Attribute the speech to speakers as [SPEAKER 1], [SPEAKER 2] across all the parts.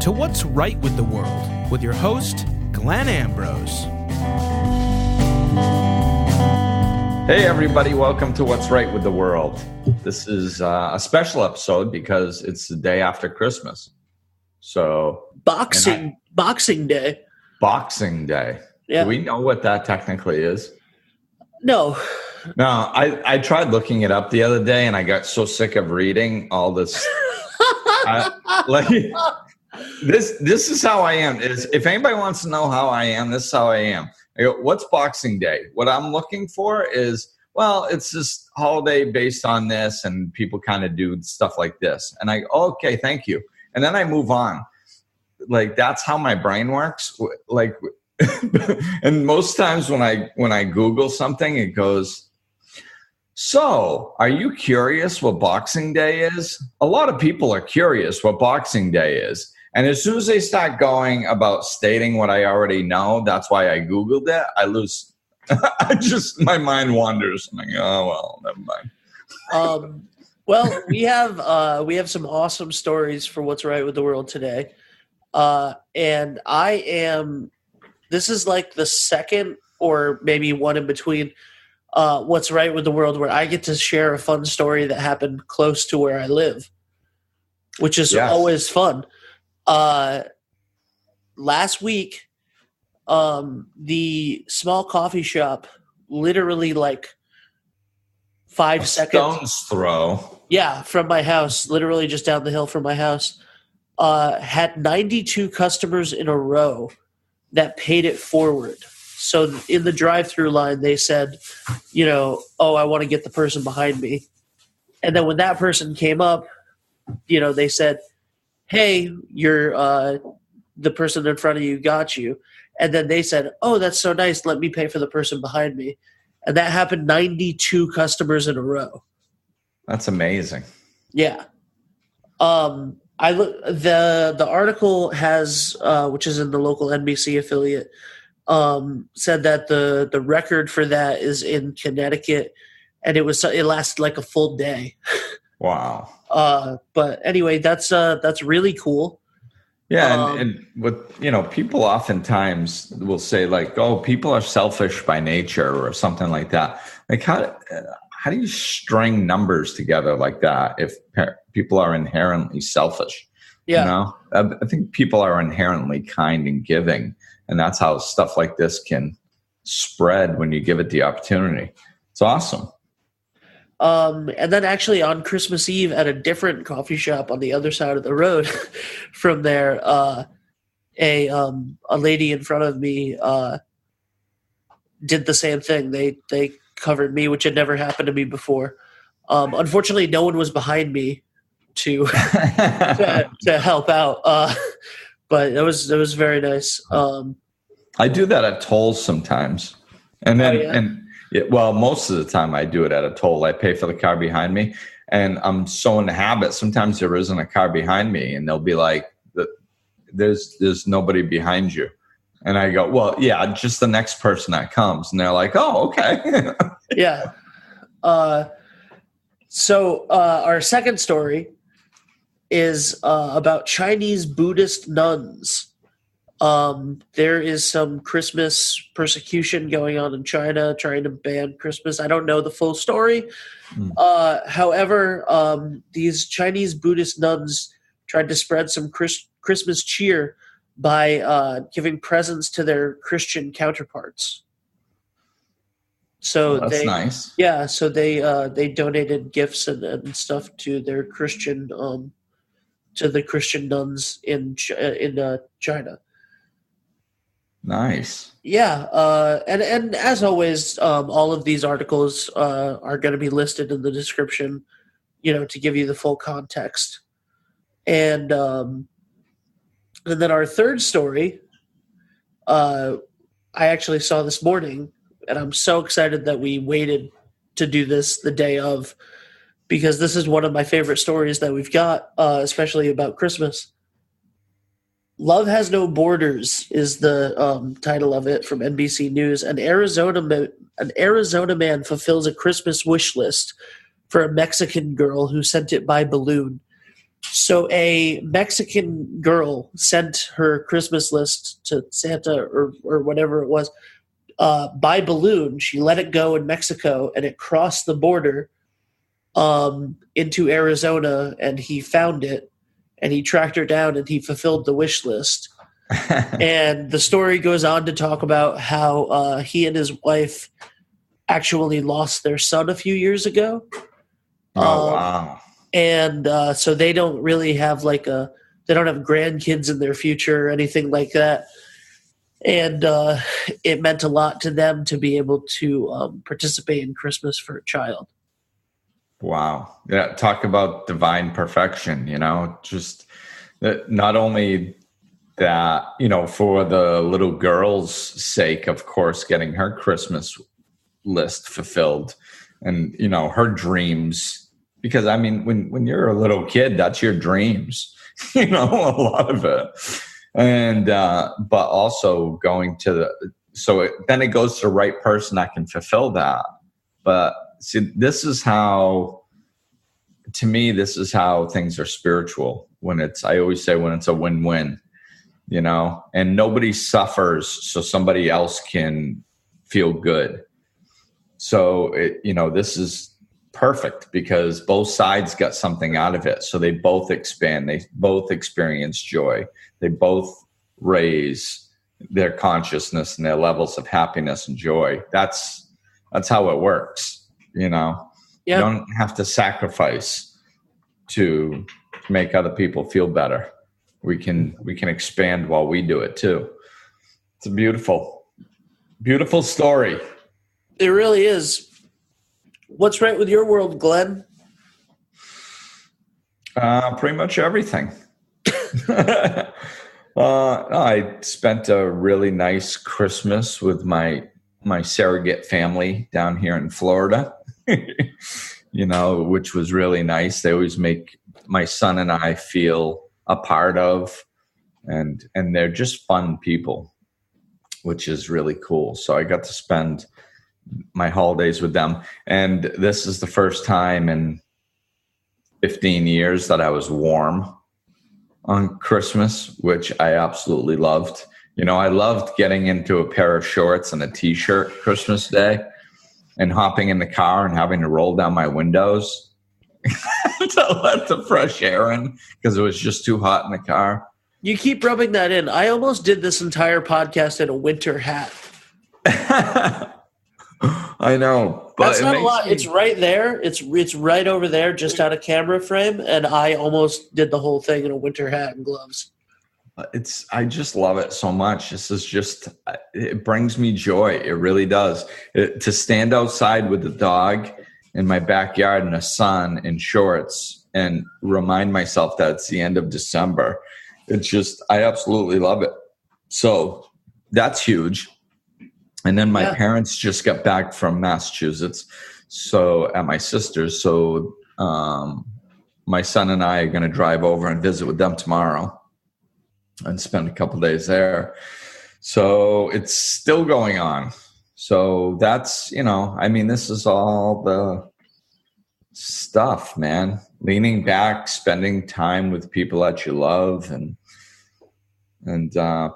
[SPEAKER 1] to What's Right with the World with your host, Glenn Ambrose.
[SPEAKER 2] Hey everybody, welcome to What's Right with the World. This is a special episode because it's the day after Christmas. So
[SPEAKER 3] Boxing Day.
[SPEAKER 2] Boxing Day.
[SPEAKER 3] Yeah.
[SPEAKER 2] Do we know what that technically is?
[SPEAKER 3] No.
[SPEAKER 2] No, I tried looking it up the other day and I got so sick of reading all this. This is how I am. If anybody wants to know how I am, this is how I am. I go, what's Boxing Day? What I'm looking for is, well, it's this holiday based on this and people kind of do stuff like this. And I go, okay, thank you. And then I move on. Like, that's how my brain works. Like, and most times when I Google something, it goes, so are you curious what Boxing Day is? A lot of people are curious what Boxing Day is. And as soon as they start going about stating what I already know, that's why I Googled it, I lose. My mind wanders. I'm like, oh, well, never mind.
[SPEAKER 3] Well, we have some awesome stories for What's Right with the World today. And this is like the second or maybe one in between What's Right with the World where I get to share a fun story that happened close to where I live, which is always fun. Last week, the small coffee shop, literally like 5 seconds.
[SPEAKER 2] Stone's throw.
[SPEAKER 3] Yeah, from my house, literally just down the hill from my house, had 92 customers in a row that paid it forward. So in the drive-through line, they said, I want to get the person behind me. And then when that person came up, they said, hey, you're the person in front of you got you. And then they said, oh, that's so nice. Let me pay for the person behind me. And that happened 92 customers in a row. That's
[SPEAKER 2] amazing.
[SPEAKER 3] Yeah. The article has, which is in the local NBC affiliate, said that the record for that is in Connecticut, and it lasted like a full day.
[SPEAKER 2] Wow.
[SPEAKER 3] But anyway, that's really cool.
[SPEAKER 2] Yeah, and what people oftentimes will say, like, "Oh, people are selfish by nature," or something like that. Like, how do you string numbers together like that if people are inherently selfish?
[SPEAKER 3] Yeah.
[SPEAKER 2] I think people are inherently kind and giving, and that's how stuff like this can spread when you give it the opportunity. It's awesome.
[SPEAKER 3] And then actually on Christmas Eve at a different coffee shop on the other side of the road from there, a lady in front of me did the same thing. They covered me, which had never happened to me before. Unfortunately, no one was behind me to help out. But it was very nice.
[SPEAKER 2] I do that at tolls sometimes, and then most of the time I do it at a toll. I pay for the car behind me, and I'm so in the habit. Sometimes there isn't a car behind me, and they'll be like, "There's nobody behind you," and I go, "Well, yeah, just the next person that comes," and they're like, "Oh, okay."
[SPEAKER 3] Yeah. So our second story is about Chinese Buddhist nuns. There is some Christmas persecution going on in China, trying to ban Christmas. I don't know the full story. However, these Chinese Buddhist nuns tried to spread some Christmas cheer by giving presents to their Christian counterparts. So
[SPEAKER 2] that's nice.
[SPEAKER 3] Yeah, so they donated gifts and stuff to their Christian to the Christian nuns in China.
[SPEAKER 2] Nice.
[SPEAKER 3] Yeah, and as always, all of these articles are going to be listed in the description, to give you the full context. And then our third story, I actually saw this morning, and I'm so excited that we waited to do this the day of, because this is one of my favorite stories that we've got, especially about Christmas. Love Has No Borders is the title of it from NBC News. An Arizona man fulfills a Christmas wish list for a Mexican girl who sent it by balloon. So a Mexican girl sent her Christmas list to Santa or whatever it was by balloon. She let it go in Mexico, and it crossed the border into Arizona, and he found it, and he tracked her down, and he fulfilled the wish list. And the story goes on to talk about how he and his wife actually lost their son a few years ago.
[SPEAKER 2] Oh, wow.
[SPEAKER 3] And so they don't really have they don't have grandkids in their future or anything like that. And it meant a lot to them to be able to participate in Christmas for a child.
[SPEAKER 2] Wow. Yeah. Talk about divine perfection, just that not only that, for the little girl's sake, of course, getting her Christmas list fulfilled and, her dreams, because when you're a little kid, that's your dreams, a lot of it. And, but also going to then it goes to the right person that can fulfill that. But see, this is how things are spiritual I always say when it's a win-win, and nobody suffers so somebody else can feel good. So this is perfect because both sides got something out of it. So they both expand, they both experience joy. They both raise their consciousness and their levels of happiness and joy. That's how it works, Yeah. You don't have to sacrifice to make other people feel better. We can expand while we do it too. It's a beautiful, beautiful story.
[SPEAKER 3] It really is. What's right with your world, Glenn?
[SPEAKER 2] Pretty much everything. I spent a really nice Christmas with my surrogate family down here in Florida, which was really nice. They always make my son and I feel a part of, and they're just fun people, which is really cool. So I got to spend my holidays with them. And this is the first time in 15 years that I was warm on Christmas, which I absolutely loved. I loved getting into a pair of shorts and a t-shirt Christmas Day and hopping in the car and having to roll down my windows to let the fresh air in because it was just too hot in the car.
[SPEAKER 3] You keep rubbing that in. I almost did this entire podcast in a winter hat.
[SPEAKER 2] I know, but
[SPEAKER 3] that's not a lot. It's right there. It's right over there, just out of camera frame, and I almost did the whole thing in a winter hat and gloves.
[SPEAKER 2] I just love it so much. This is just, it brings me joy. It really does. To stand outside with the dog in my backyard in the sun in shorts and remind myself that it's the end of December. I absolutely love it. So that's huge. And then my parents just got back from Massachusetts, so at my sister's. So my son and I are going to drive over and visit with them tomorrow and spend a couple days there. So it's still going on. So that's, this is all the stuff, man. Leaning back, spending time with people that you love, and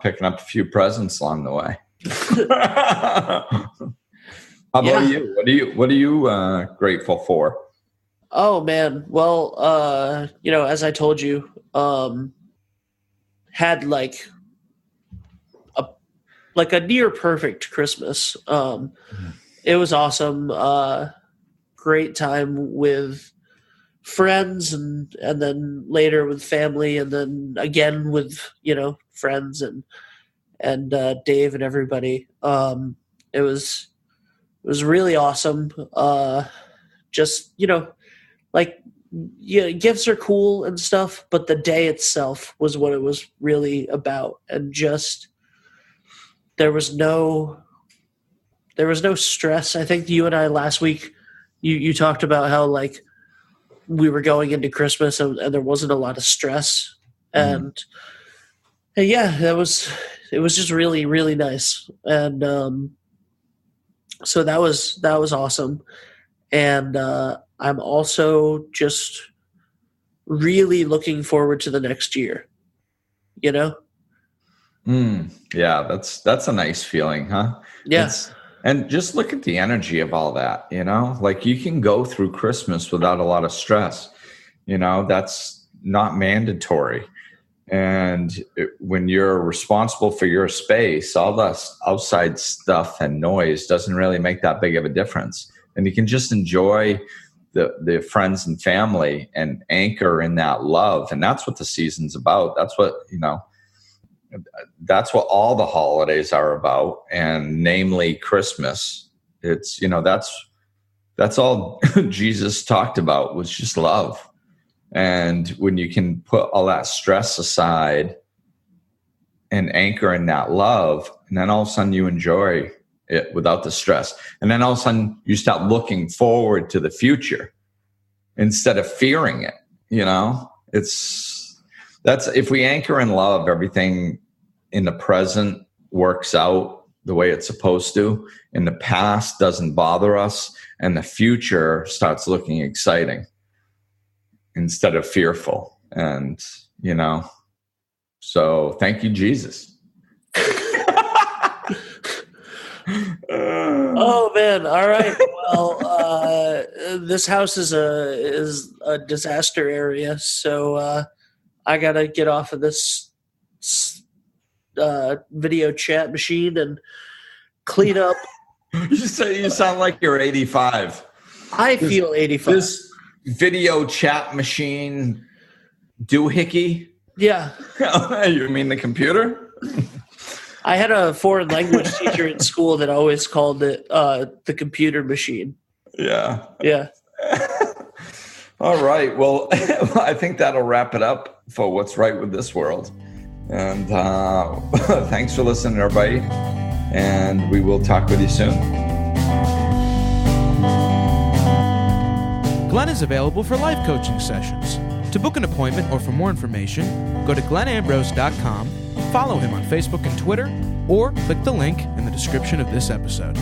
[SPEAKER 2] picking up a few presents along the way. How about you? What are you grateful for?
[SPEAKER 3] Oh man, well, as I told you, had like a near perfect Christmas. It was awesome. Great time with friends, and then later with family, and then again with friends and Dave and everybody. It was really awesome. Gifts are cool and stuff, but the day itself was what it was really about. And just, there was no stress. I think you and I last week, you talked about how like we were going into Christmas and there wasn't a lot of stress. And it was just really, really nice. And so that was awesome. And I'm also just really looking forward to the next year, you know?
[SPEAKER 2] Yeah, that's a nice feeling, huh?
[SPEAKER 3] Yeah.
[SPEAKER 2] And just look at the energy of all that, you know? Like you can go through Christmas without a lot of stress. You know, that's not mandatory. And when you're responsible for your space, all the outside stuff and noise doesn't really make that big of a difference. And you can just enjoy the friends and family and anchor in that love. And that's what the season's about. That's what, that's what all the holidays are about. And namely Christmas. It's, that's all Jesus talked about was just love. And when you can put all that stress aside and anchor in that love, and then all of a sudden you enjoy it without the stress. And then all of a sudden you start looking forward to the future instead of fearing it. That's if we anchor in love, everything in the present works out the way it's supposed to. And the past doesn't bother us, and the future starts looking exciting instead of fearful. And, so thank you, Jesus.
[SPEAKER 3] Oh man. All right. Well, this house is a disaster area. So, I gotta get off of this, video chat machine and clean up.
[SPEAKER 2] You sound like you're 85.
[SPEAKER 3] I feel 85.
[SPEAKER 2] This video chat machine doohickey?
[SPEAKER 3] Yeah.
[SPEAKER 2] You mean the computer?
[SPEAKER 3] I had a foreign language teacher in school that always called it the computer machine.
[SPEAKER 2] Yeah.
[SPEAKER 3] Yeah.
[SPEAKER 2] All right. Well, I think that'll wrap it up for What's Right with This World. And thanks for listening, everybody. And we will talk with you soon.
[SPEAKER 1] Glenn is available for life coaching sessions. To book an appointment or for more information, go to glennambrose.com, follow him on Facebook and Twitter, or click the link in the description of this episode.